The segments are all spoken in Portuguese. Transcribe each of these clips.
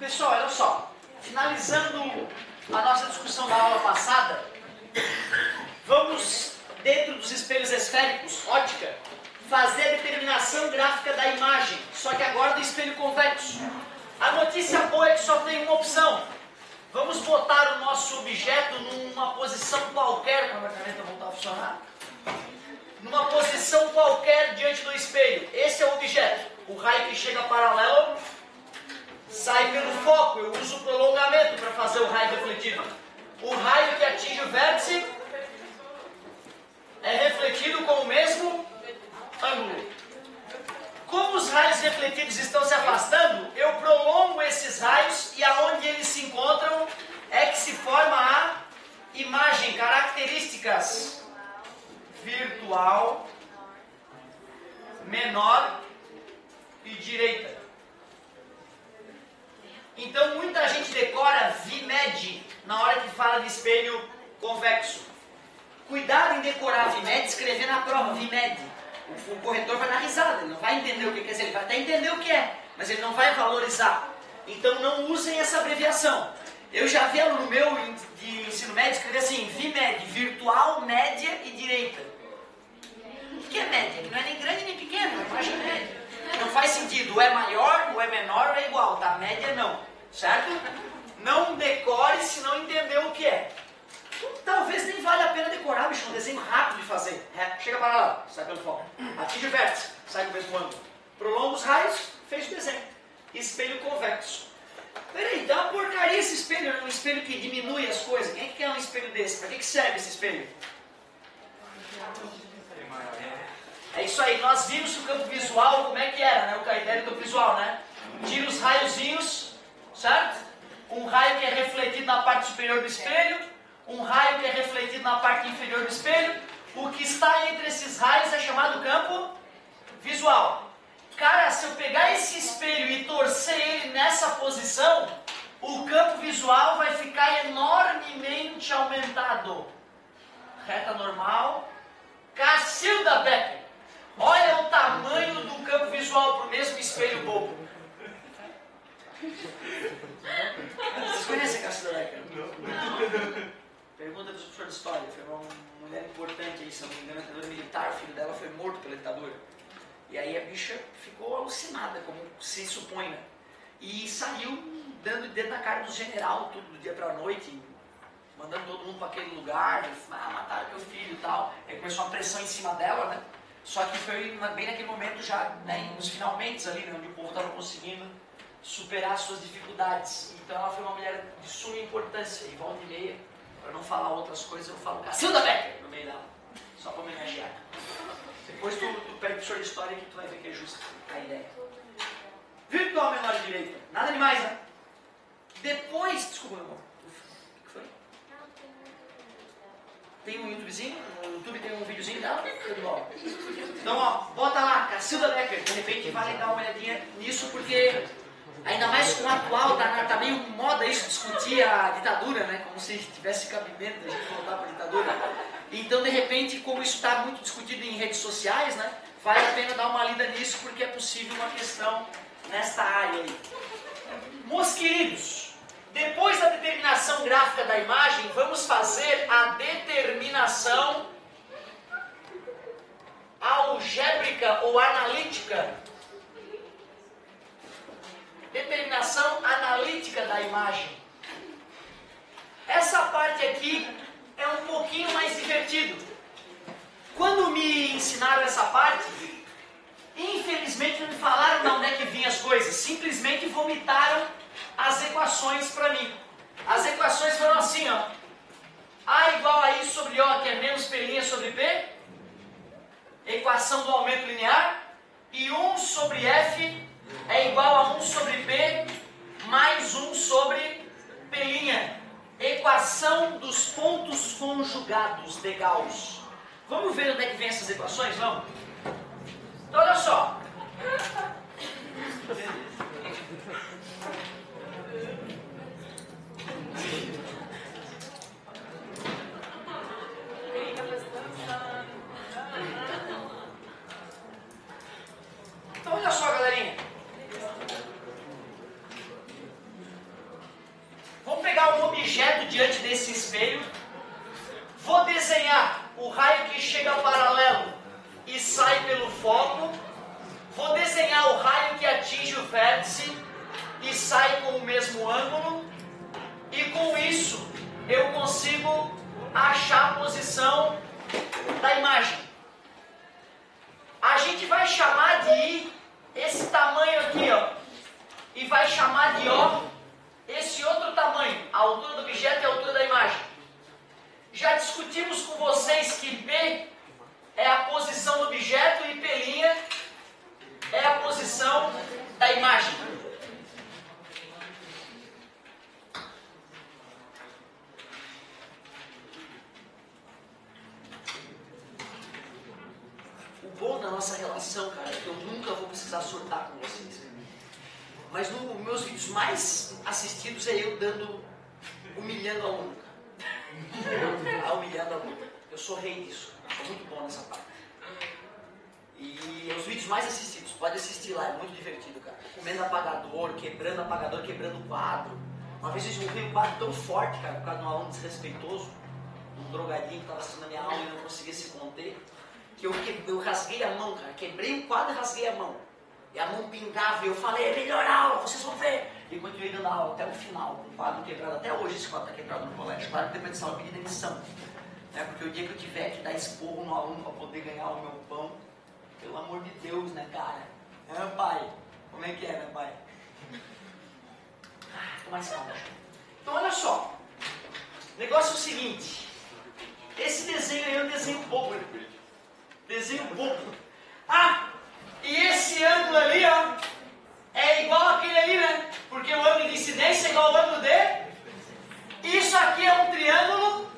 Pessoal, olha só. Finalizando a nossa discussão da aula passada, vamos, dentro dos espelhos esféricos, ótica, fazer a determinação gráfica da imagem, só que agora do espelho convexo. A notícia boa é que só tem uma opção. Vamos botar o nosso objeto numa posição qualquer, quando a caneta voltar a funcionar, numa posição qualquer diante do espelho. Esse é o objeto. O raio que chega paralelo sai pelo foco. Eu uso o prolongamento para fazer o raio refletido. O raio que atinge o vértice é refletido com o mesmo ângulo. Como os raios refletidos estão se afastando, eu prolongo esses raios e aonde eles se encontram é que se forma a imagem. Características: virtual, menor e direita. Então muita gente decora VMED na hora que fala de espelho convexo. Cuidado em decorar VMED e escrever na prova VMED. O corretor vai dar risada, ele não vai entender o que quer dizer, ele vai até entender o que é, mas ele não vai valorizar. Então não usem essa abreviação. Eu já vi aluno meu de ensino médio escrever assim: VMED, virtual, média e direita. O que é média? Que não é nem grande nem pequeno, é imagem média. Não faz sentido, ou é maior, ou é menor, ou é igual, tá? Média não, certo? Não decore se não entendeu o que é. Talvez nem valha a pena decorar, bicho, um desenho rápido de fazer. Chega para lá, sai pelo foco. Atinge o vértice, sai do mesmo ângulo. Prolonga os raios, fez o desenho. Espelho convexo. Peraí, dá uma porcaria esse espelho, um espelho que diminui as coisas. Quem é que quer um espelho desse? Para que serve esse espelho? É isso aí, nós vimos o campo visual, como é que era, né? A ideia do campo visual, né? Tira os raiozinhos, certo? Um raio que é refletido na parte superior do espelho, um raio que é refletido na parte inferior do espelho. O que está entre esses raios é chamado campo visual. Cara, se eu pegar esse espelho e torcer ele nessa posição, o campo visual vai ficar enormemente aumentado. Reta normal. Cacilda Becker. Olha o tamanho do campo visual para o mesmo espelho bobo. Vocês conhecem a Cacilda Becker? Não. Pergunta do professor de história. Foi uma mulher importante aí, se não me engano, ditadura militar. O filho dela foi morto pela ditadura. E aí a bicha ficou alucinada, como se supõe, né? E saiu dando dedo na cara do general, tudo do dia pra noite, mandando todo mundo para aquele lugar, mataram teu filho e tal. Aí começou uma pressão em cima dela, né? Só que foi bem naquele momento já, né, nos finalmente ali, né, onde o povo estava conseguindo superar as suas dificuldades. Então ela foi uma mulher de suma importância. E volta e meia, para não falar outras coisas, eu falo Cacilda Becker no meio dela, só para homenagear. Depois tu pede professor de história que tu vai ver que é justa a ideia. Virtual, menor e direita. Nada demais, né? Depois... Desculpa, meu amor. O que foi? Tem um YouTubezinho? No YouTube tem um videozinho dela? Então, ó, bota lá, Cacilda Becker. De repente vale dar uma olhadinha nisso, porque... Ainda mais com o atual, tá meio moda isso, discutir a ditadura, né? Como se tivesse cabimento a gente voltar para a ditadura. Então, de repente, como isso está muito discutido em redes sociais, né? Vale a pena dar uma lida nisso, porque é possível uma questão nesta área aí. Meus queridos, depois da determinação gráfica da imagem, vamos fazer a determinação algébrica ou analítica. Determinação analítica da imagem. Essa parte aqui é um pouquinho mais divertido. Quando me ensinaram essa parte, infelizmente não me falaram de onde é que vinham as coisas, simplesmente vomitaram as equações para mim. As equações foram assim, ó. A igual a I sobre O, que é menos P' sobre P, equação do aumento linear, e 1 sobre F é igual a 1 sobre P mais 1 sobre P'. Equação dos pontos conjugados de Gauss. Vamos ver onde é que vem essas equações? Vamos? Então, olha só. Então, olha só, galerinha. pegar um objeto diante desse espelho, vou desenhar o raio que chega paralelo e sai pelo foco, vou desenhar o raio que atinge o vértice e sai com o mesmo ângulo, e com isso eu consigo achar a posição da imagem. A gente vai chamar de I esse tamanho aqui, ó, e vai chamar de O esse outro tamanho, a altura do objeto e a altura da imagem. Já discutimos com vocês que P é a posição do objeto e P' é a posição da imagem. O bom da nossa relação, cara, é que eu nunca vou precisar surtar com vocês. Mas nos meus vídeos mais assistidos é eu humilhando a aluno, cara. Humilhando a aluno. Eu sou rei disso. Sou muito bom nessa parte. E os vídeos mais assistidos, pode assistir lá, é muito divertido, cara. Comendo apagador, quebrando quadro. Uma vez eu derrubei um quadro tão forte, cara, por causa de um aluno desrespeitoso, um drogadinho que estava assistindo a minha aula e não conseguia se conter, que eu rasguei a mão, cara. Quebrei o quadro e rasguei a mão. E a mão pingava e eu falei, é melhor aula, vocês vão ver. E continuei dando aula até o final, o quadro quebrado. Até hoje esse quadro está quebrado no colégio. Claro que depois dessa aula eu pedi demissão. Né? Porque o dia que eu tiver que dar esporro no aluno para poder ganhar o meu pão, pelo amor de Deus, né, cara? É, pai? Como é que é, né, pai? Tô mais calmo. Então, olha só. O negócio é o seguinte. Esse desenho aí eu desenho pouco. Desenho pouco. Ah! E esse ângulo ali, ó, é igual aquele ali, né? Porque o ângulo de incidência é igual ao ângulo de... Isso aqui é um triângulo,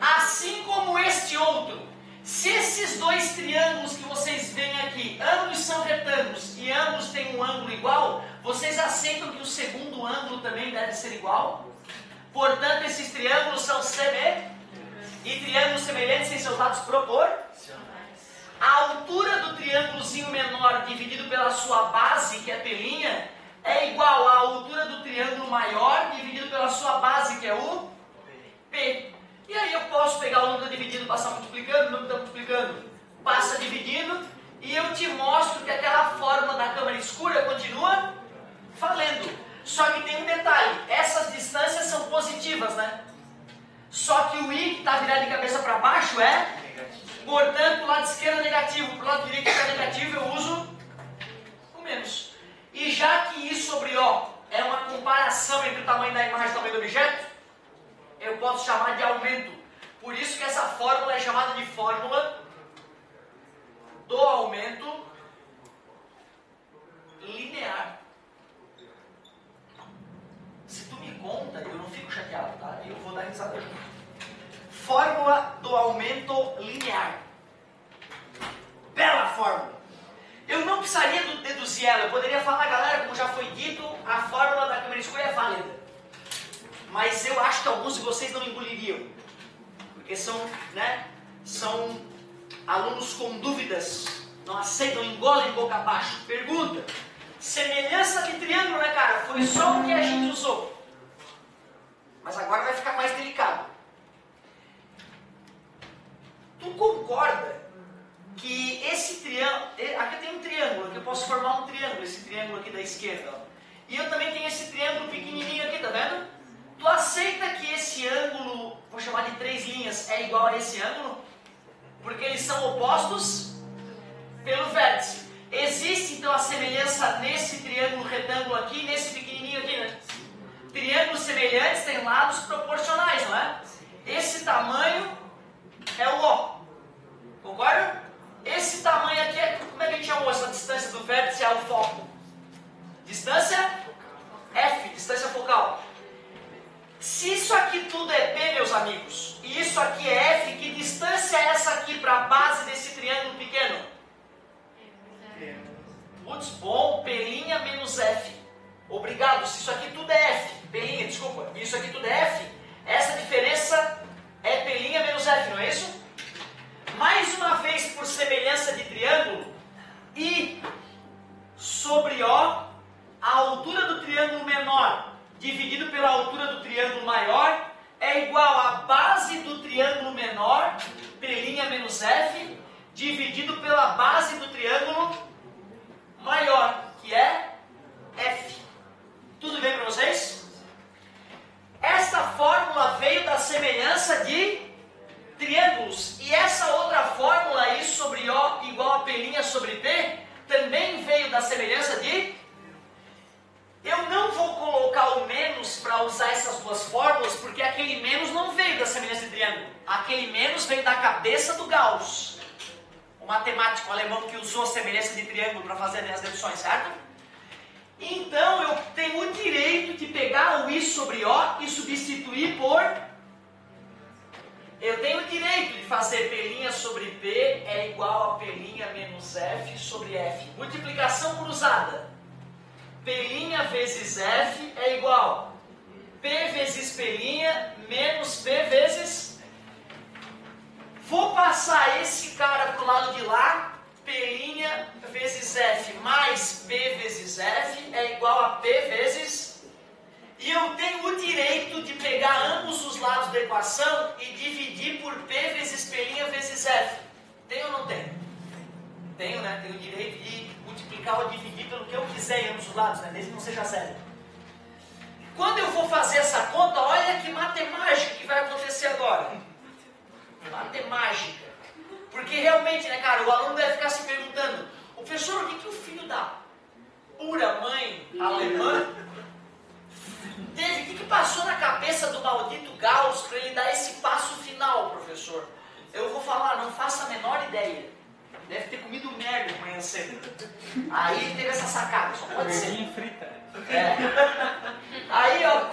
assim como este outro. Se esses dois triângulos que vocês veem aqui, ambos são retângulos e ambos têm um ângulo igual, vocês aceitam que o segundo ângulo também deve ser igual? Portanto, esses triângulos são e triângulos semelhantes têm seus lados proporcionais. A altura do triângulozinho menor dividido pela sua base, que é P', é igual à altura do triângulo maior dividido pela sua base, que é o P. E aí eu posso pegar o número dividido e passar multiplicando, o número está multiplicando, passa dividindo, e eu te mostro que aquela fórmula da câmara escura continua valendo. Só que tem um detalhe, essas distâncias são positivas, né? Só que o I, que está virado de cabeça para baixo, é... Portanto, o lado esquerdo é negativo, para o lado direito que é negativo, eu uso o menos. E já que I sobre O é uma comparação entre o tamanho da imagem e o tamanho do objeto, eu posso chamar de aumento. Por isso que essa fórmula é chamada de fórmula do aumento linear. Se tu me conta, eu não fico chateado, tá? Eu vou dar risada junto. Fórmula do aumento linear. Bela fórmula. Eu não precisaria deduzir ela. Eu poderia falar, galera, como já foi dito, a fórmula da câmera escura é válida. Mas eu acho que alguns de vocês não engoliriam. Porque são alunos com dúvidas. Não aceitam, engolem boca abaixo. Pergunta. Semelhança de triângulo, né, cara? Foi só o que a gente usou. Mas agora vai ficar mais delicado. Tu concorda que esse triângulo... Aqui tem um triângulo, aqui eu posso formar um triângulo, esse triângulo aqui da esquerda. Ó. E eu também tenho esse triângulo pequenininho aqui, tá vendo? Tu aceita que esse ângulo, vou chamar de 3 linhas, é igual a esse ângulo? Porque eles são opostos pelo vértice. Existe então a semelhança nesse triângulo retângulo aqui e nesse pequenininho aqui, né? Triângulos semelhantes têm lados proporcionais, não é? Esse tamanho é o O. Concorda? Esse tamanho aqui é, como é que a gente chamou essa distância do vértice ao foco? Distância F, distância focal. Se isso aqui tudo é P, meus amigos, e isso aqui é F, que distância é essa aqui para a base desse triângulo pequeno? Putz, bom, P' menos F. Obrigado, se isso aqui tudo é F, P', desculpa, isso aqui tudo é F, essa diferença é P' menos F, não é isso? Mais uma vez, por semelhança de triângulo, I sobre O, a altura do triângulo menor dividido pela altura do triângulo maior é igual à base do triângulo menor, P' menos F, dividido pela base do triângulo maior, que é F. Tudo bem para vocês? Esta fórmula veio da semelhança de triângulos. E essa outra fórmula, I sobre O igual a P' sobre P, também veio da semelhança de... Eu não vou colocar o menos para usar essas duas fórmulas, porque aquele menos não veio da semelhança de triângulo. Aquele menos veio da cabeça do Gauss, o matemático alemão que usou a semelhança de triângulo para fazer as deduções, certo? Então eu tenho o direito de pegar o I sobre O e substituir por... Eu tenho o direito de fazer P' sobre P é igual a P' menos F sobre F. Multiplicação cruzada. P' vezes F é igual P vezes P' menos P vezes... Vou passar esse cara para o lado de lá. P' vezes F mais P vezes F é igual a P vezes... E eu tenho o direito de pegar ambos os lados da equação e dividir por P vezes P' vezes F. Tem ou não tem? Tenho, né? Tenho o direito de multiplicar ou dividir pelo que eu quiser em ambos os lados, né? Desde que não seja zero. Quando eu for fazer essa conta, olha que matemática que vai acontecer agora. Matemática. Porque realmente, né, cara, o aluno deve ficar se perguntando: o professor, o que o filho da pura mãe alemã teve? O que passou na cabeça do maldito Gauss para ele dar esse passo final, professor? Eu vou falar, não faço a menor ideia. Deve ter comido merda de manhã cedo. Aí ele teve essa sacada, só pode ser. Frita. É. Aí, ó,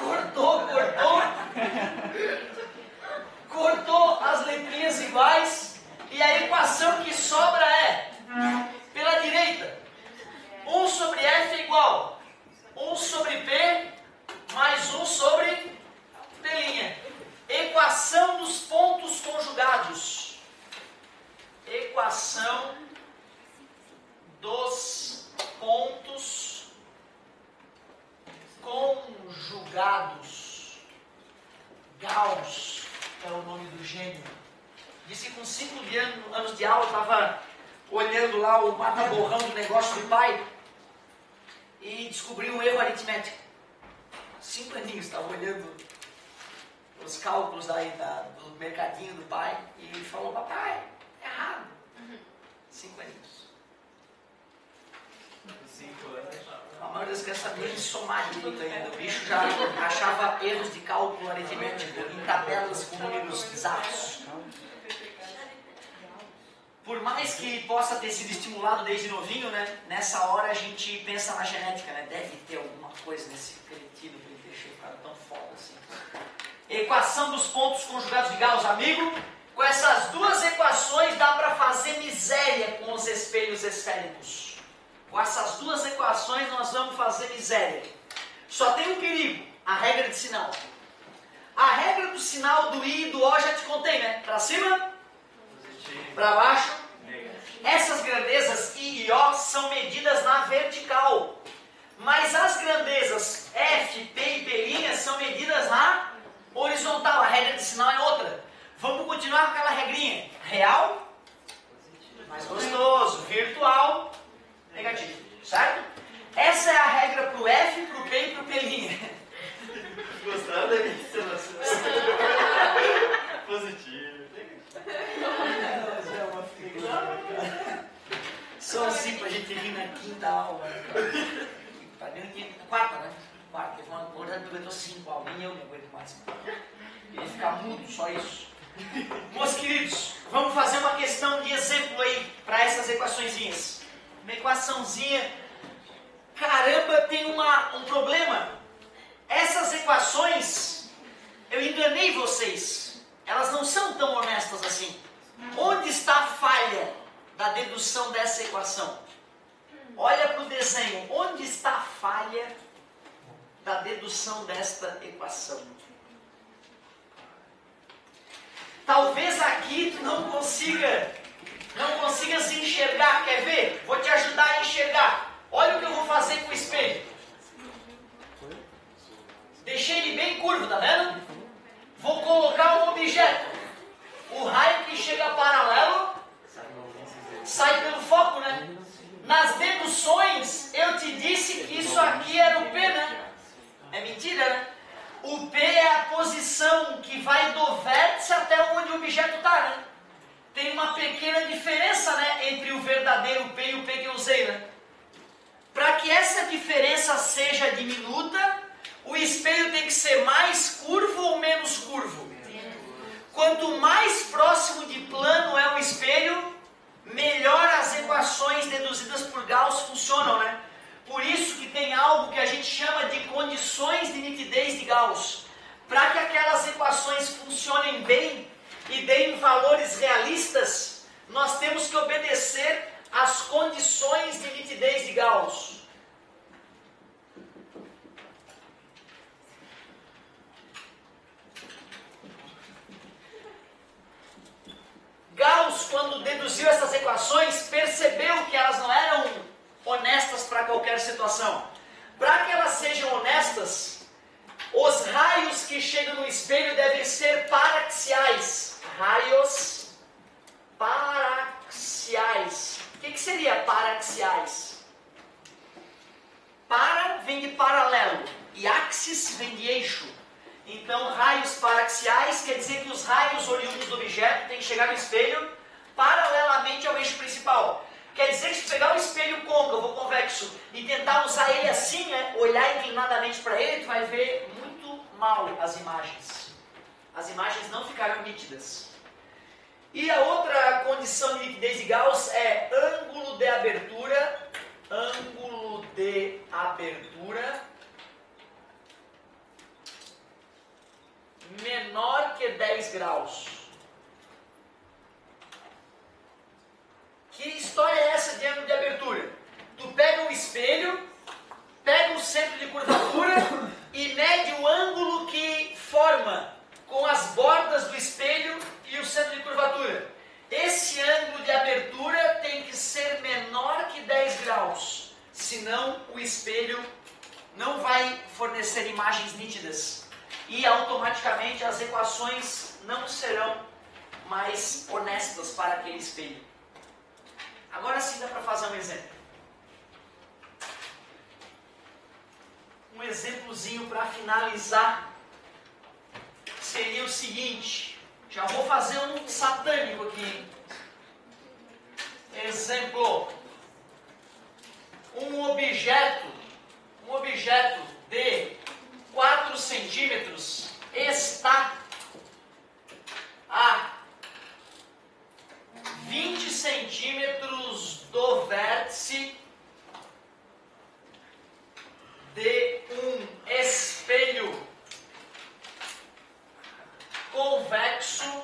cortou as letrinhas iguais e a equação que sobra é, pela direita, 1 sobre F é igual 1 sobre P mais 1 sobre P'. Equação dos pontos conjugados. Equação dos pontos conjugados. Gauss é o nome do gênio. Disse que com 5 anos de aula estava olhando lá o mata-borrão do negócio do pai e descobriu um erro aritmético. 5 aninhos, estava olhando os cálculos do mercadinho do pai e ele falou: papai, errado. 5 aninhos. 5 anos. A maioria das crianças sabia nem somar direito ainda. O bicho já achava erros de cálculo aritmético em tabelas com números bizarros. Por mais que possa ter sido estimulado desde novinho, né? Nessa hora a gente pensa na genética, né? Deve ter alguma coisa nesse cretino que ele deixou o cara tão foda assim. Equação dos pontos conjugados de Gauss, amigo. Com essas duas equações dá para fazer miséria com os espelhos esféricos. Com essas duas equações nós vamos fazer miséria. Só tem um perigo, a regra de sinal. A regra do sinal do I e do O já te contei, né? Para cima, para baixo. Essas grandezas I e O são medidas na vertical. Mas as grandezas F, P e P' são medidas na horizontal. A regra de sinal é outra. Vamos continuar com aquela regrinha. Real, mais gostoso. Virtual, negativo. Certo? Essa é a regra para o F, para o P e para o P'. Gostaram da minha instalação? Positivo. Só assim pra gente rir na quinta aula. Quarta, né? Quarta. Teve uma oportunidade que eu 5 aulas. Nem eu me aguento mais. Ia ficar mudo, só isso. Meus queridos, vamos fazer uma questão de exemplo aí para essas equaçõezinhas. Uma equaçãozinha. Caramba, tem um problema. Essas equações, eu enganei vocês. Elas não são tão honestas assim. Onde está a falha da dedução dessa equação? Olha para o desenho. Onde está a falha da dedução desta equação? Talvez aqui tu não consiga se enxergar. Quer ver? Vou te ajudar a enxergar. Olha o que eu vou fazer com o espelho. deixei ele bem curvo, tá vendo? Vou colocar um objeto. O raio que chega paralelo sai pelo foco, né? Nas deduções, eu te disse que isso aqui era o P, né? É mentira, né? O P é a posição que vai do vértice até onde o objeto está, né? Tem uma pequena diferença, né, entre o verdadeiro P e o P que eu usei, né? Para que essa diferença seja diminuta, o espelho tem que ser mais curvo ou menos curvo? Quanto mais próximo de plano é o espelho, melhor as equações deduzidas por Gauss funcionam, né? Por isso que tem algo que a gente chama de condições de nitidez de Gauss. Para que aquelas equações funcionem bem e deem valores realistas, nós temos que obedecer às condições de nitidez de Gauss. Gauss, quando deduziu essas equações, percebeu que elas não eram honestas para qualquer situação. Para que elas sejam honestas, os raios que chegam no espelho devem ser paraxiais. Raios paraxiais. O que seria paraxiais? Para vem de paralelo e axis vem de eixo. Então, raios paraxiais quer dizer que os raios oriundos do objeto têm que chegar no espelho paralelamente ao eixo principal. Quer dizer que se pegar um espelho côncavo ou convexo e tentar usar ele assim, né, olhar inclinadamente para ele, tu vai ver muito mal as imagens. As imagens não ficarão nítidas. E a outra condição de nitidez de Gauss é ângulo de abertura menor que 10 graus. Que história é essa de ângulo de abertura? Tu pega um espelho, pega um centro de curvatura e mede o ângulo que forma com as bordas do espelho e o centro de curvatura. Esse ângulo de abertura tem que ser menor que 10 graus, senão o espelho não vai fornecer imagens nítidas. E automaticamente as equações não serão mais honestas para aquele espelho. Agora sim dá para fazer um exemplo. Um exemplozinho para finalizar seria o seguinte. Já vou fazer um satânico aqui. Exemplo. Um objeto de 4 centímetros está a 20 centímetros do vértice de um espelho convexo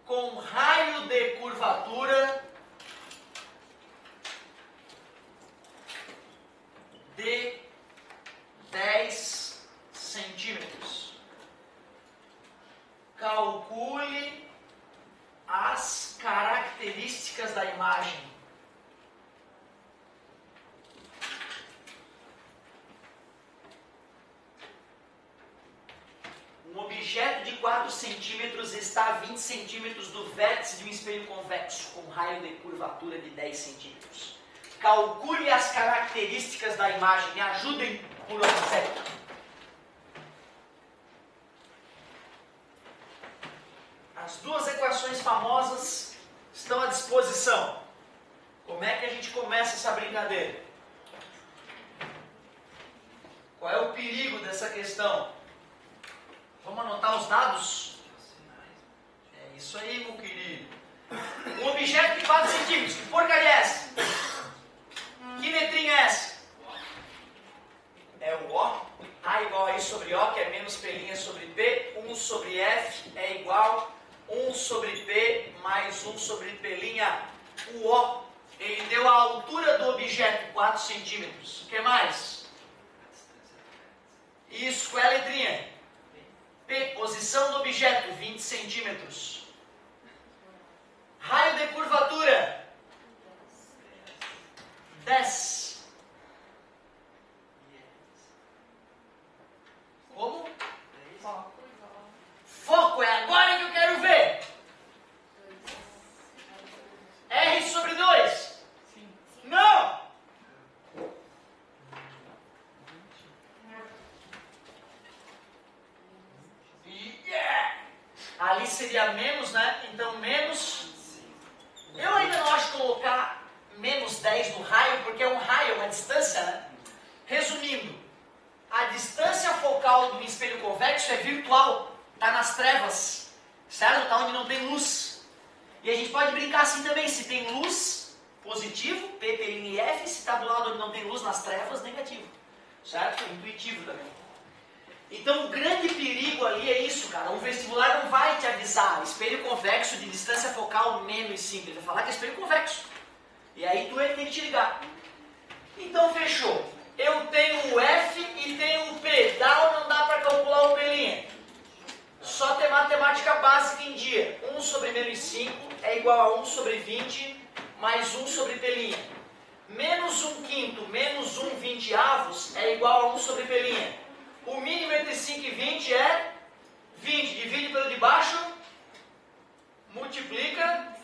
com raio de curvatura de 10 centímetros. Calcule as características da imagem. Um objeto de 4 centímetros está a 20 centímetros do vértice de um espelho convexo, com raio de curvatura de 10 centímetros. Calcule as características da imagem. Me ajudem, por objeto. As duas equações famosas estão à disposição. Como é que a gente começa essa brincadeira? Qual é o perigo dessa questão? Vamos anotar os dados? É isso aí, meu querido. Um objeto de 4 centímetros. Que porcaria é essa? Que letrinha é essa? É o O. A igual a I sobre O, que é menos P' sobre P. 1 sobre F é igual 1 sobre P mais 1 sobre P'. O O, ele deu a altura do objeto, 4 centímetros. O que mais? Isso, qual é a letrinha? P, posição do objeto, 20 centímetros. Raio de curvatura, 10. seria menos, né? Então menos... Eu ainda não acho colocar menos 10 no raio, porque é um raio, uma distância, né? Resumindo, a distância focal do espelho convexo é virtual, está nas trevas, certo? Está onde não tem luz. E a gente pode brincar assim também, se tem luz, positivo, P, P', e F, se está do lado onde não tem luz, nas trevas, negativo, certo? Intuitivo também. Então o grande perigo ali é isso, cara, o vestibular não vai te avisar, espelho convexo de distância focal menos 5, ele vai falar que é espelho convexo. E aí tu é que tem que te ligar. Então fechou. Eu tenho o F e tenho o P. Dá ou não dá para calcular o P'? Só ter matemática básica em dia. 1 sobre menos 5 é igual a 1 sobre 20 mais 1 sobre P'. Menos 1 quinto menos 1 vinteavos é igual a 1 sobre P'. O mínimo entre 5 e 20 é 20. Divide pelo de baixo, multiplica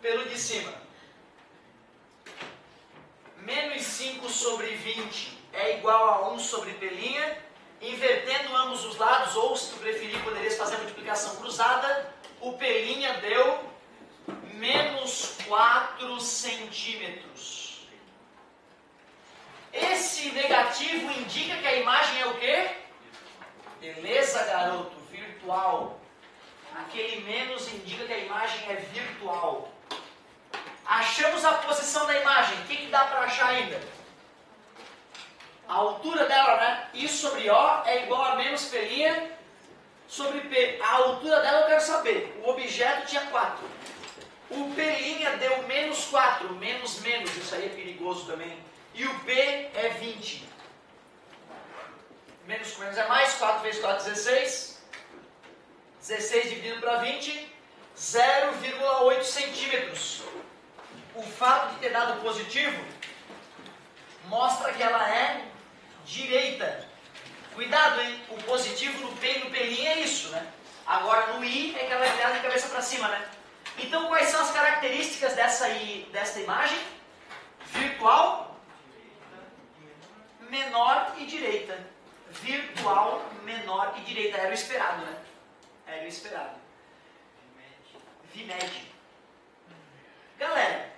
pelo de cima. Menos 5 sobre 20 é igual a 1 sobre P'. Invertendo ambos os lados, ou se tu preferir, poderias fazer a multiplicação cruzada. O P' deu menos 4 centímetros. Esse negativo indica que a imagem é o quê? Beleza, garoto, virtual. Aquele menos indica que a imagem é virtual. Achamos a posição da imagem. O que dá para achar ainda? A altura dela, né? I sobre O é igual a menos P' sobre P. A altura dela eu quero saber. O objeto tinha 4. O P' deu menos 4. Menos, isso aí é perigoso também. E o P é 20. Menos com menos é mais. 4 vezes 4, 16. 16 dividido para 20. 0,8 centímetros. O fato de ter dado positivo mostra que ela é direita. Cuidado, hein? O positivo no P e no P' é isso, né? Agora no I é que ela é virada de cabeça para cima, né? Então quais são as características desta imagem? Virtual, menor e direita. Virtual, menor e direita. Era o esperado, né? Era o esperado. VMED. Galera,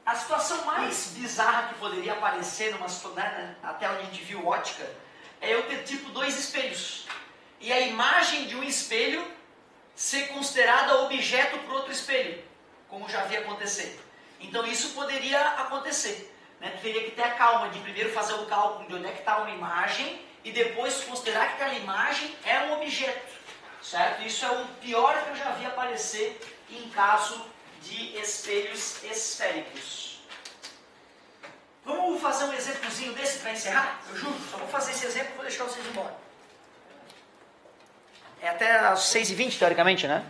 a situação mais bizarra que poderia aparecer numa situação, né, até onde a gente viu ótica, é eu ter tipo 2 espelhos. E a imagem de um espelho ser considerada objeto para outro espelho, como já vi acontecer. Então isso poderia acontecer. Né? Tu teria que ter a calma de primeiro fazer o cálculo de onde é que está uma imagem e depois considerar que aquela imagem é um objeto. Certo? Isso é o pior que eu já vi aparecer em caso de espelhos esféricos. Vamos fazer um exemplozinho desse para encerrar? Eu juro, só vou fazer esse exemplo e vou deixar vocês embora. É até às 6h20, teoricamente, né?